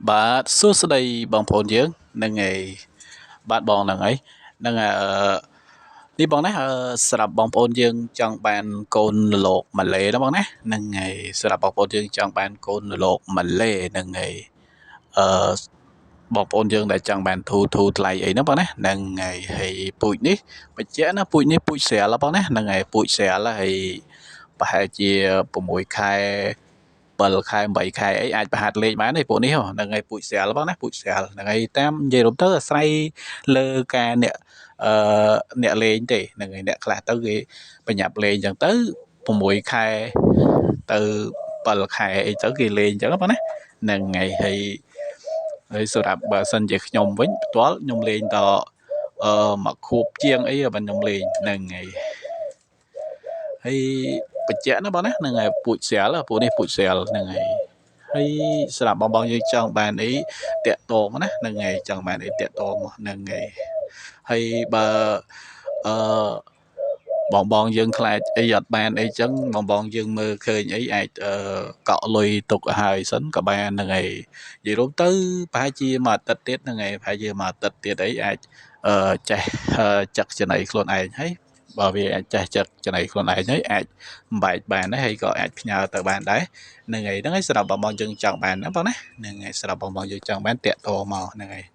បាទសួស្តីបងប្អូនយើងនឹងឯបាទបងហ្នឹងហើយនឹងនេះបងណាសម្រាប់បងប្អូនយើងចង់បានកូនលោកម៉ាឡេណាបងណានឹងឯសម្រាប់បងប្អូនយើងចង់បានកូនលោកម៉ាឡេនឹងឯអឺបងប្អូនយើងដែលចង់បានធូថ្លៃអីហ្នឹងបងណានឹងឯហើយពូជនេះបញ្ជាក់ណាពូជនេះពូជស្រាលបងណានឹងឯពូជស្រាលហើយប្រហែលជា6ខែ7ខែ8ខែអីអាចប្រហាត់លេខបានទេពួកនេះហ្នឹងហើយពូជស្រាលបងណាពូជស្រាលហ្នឹងហើយតាមនិយាយរួមទៅអាស្រ័យលើការអ្នកលេងទេហ្នឹងហើយអ្នកខ្លះទៅគេបញ្ញាប់លេងអញ្ចឹងទៅ6ខែទៅ7ខែអីទៅគេលេងអញ្ចឹងបងណាហ្នឹងហើយសម្រាប់បើសិនជាខ្ញុំវិញផ្ទាល់ខ្ញុំលេងតមកខួបជាងអីបើខ្ញុំលេងហ្នឹងហើយបញ្ជាក់ណាបងណាហ្នឹងហើយពូជស្រាលពួកនេះពូជស្រាលហ្នឹងហើយសម្រាប់បងយើងចង់បានអីតាក់តងណាហ្នឹងហើយចង់បានអីតាក់តងហ្នឹងហើយបើអឺបងយើងខ្លាចអីអត់បានអីចឹងបងយើងមើលឃើញអីអាចកក់លុយទុកឲ្យហើយសិនក៏បានហ្នឹងហើយនិយាយរួមទៅប្រហែលជាមួយអាទិត្យទៀតហ្នឹងហើយប្រហែលជាមួយអាទិត្យទៀតអីអាចចេះចឹកចំណៃខ្លួនឯងហើយបើវាអាចចេះចឹកចំណៃខ្លួនឯងហើយអាចបំបែកបានដែរហើយក៏អាចផ្ញើទៅបានដែរហ្នឹងហើយសម្រាប់បងយើងចង់បានណាបងណាហ្នឹងហើយសម្រាប់បងយើងចង់បានតាក់តមកហ្នឹងហើយ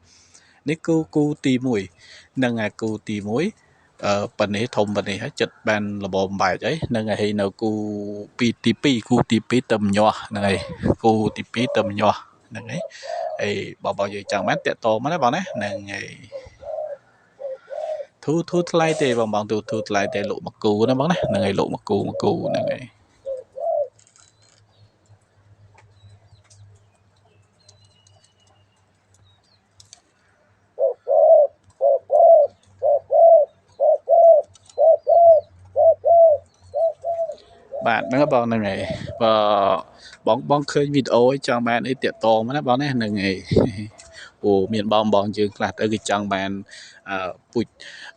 នេះគូទី1ហ្នឹងហើយគូទី1ប៉ុណ្នេះធំប៉ុណ្នេះហើយចិត្តបានលបបំបែកអីហ្នឹងហើយនៅគូទី2គូទី2ទៅញាស់ហ្នឹងហើយគូទី2ទៅញាស់ហ្នឹងហើយបងយើងចង់បានតាក់តមកណាបងណាហ្នឹងហើយធូថ្លៃទេបងធូថ្លៃទេលោកមកគូណាបងណាហ្នឹងហើយលោកមកគូហ្នឹងហើយបាទហ្នឹងបងហ្នឹងហើយបើបងឃើញវីដេអូចង់បានអីតាក់តងណាបងណាហ្នឹងហើយព្រោះមានបងយើងខ្លះទៅគេចង់បាន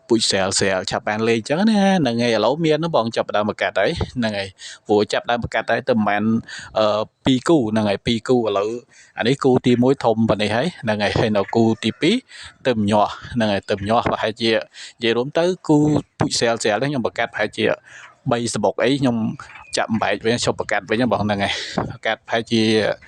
ពូជស្រាលឆាប់បានលេងអញ្ចឹងណាហ្នឹងហើយឥឡូវមានបងចាប់ដើមមកកាត់ហើយហ្នឹងហើយព្រោះចាប់ដើមមកកាត់ហើយទៅប្រហែល2គូហ្នឹងហើយ2គូឥឡូវអានេះគូទី1ធំប៉ុណ្នេះហើយហ្នឹងហើយនៅគូទី2ទៅញាស់ហ្នឹងហើយទៅញាស់ប្រហែលជានិយាយរួមទៅគូពូជស្រាលនេះខ្ញុំបង្កាត់ប្រហែលជា3សបុកអីខ្ញុំចាប់បំបែកវិញឈប់ប្រកាត់វិញបងហ្នឹងហើយប្រកាត់ប្រហែលជា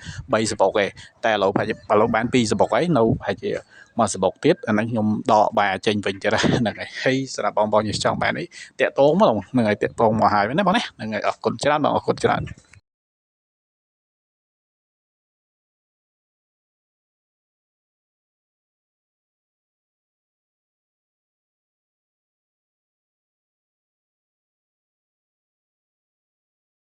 3សបុកឯងតែឥឡូវប្រហែលជាបាន2សបុកហើយនៅប្រហែលជាមួយសបុកទៀតអាហ្នឹងខ្ញុំដកបាចេញវិញទៀតហ្នឹងហើយសម្រាប់បងយើងចង់បានអីតាក់តងមកហ្នឹងហើយតាក់តងមកហើយណាបងណាហ្នឹងហើយអរគុណច្រើនបងអរគុណច្រើន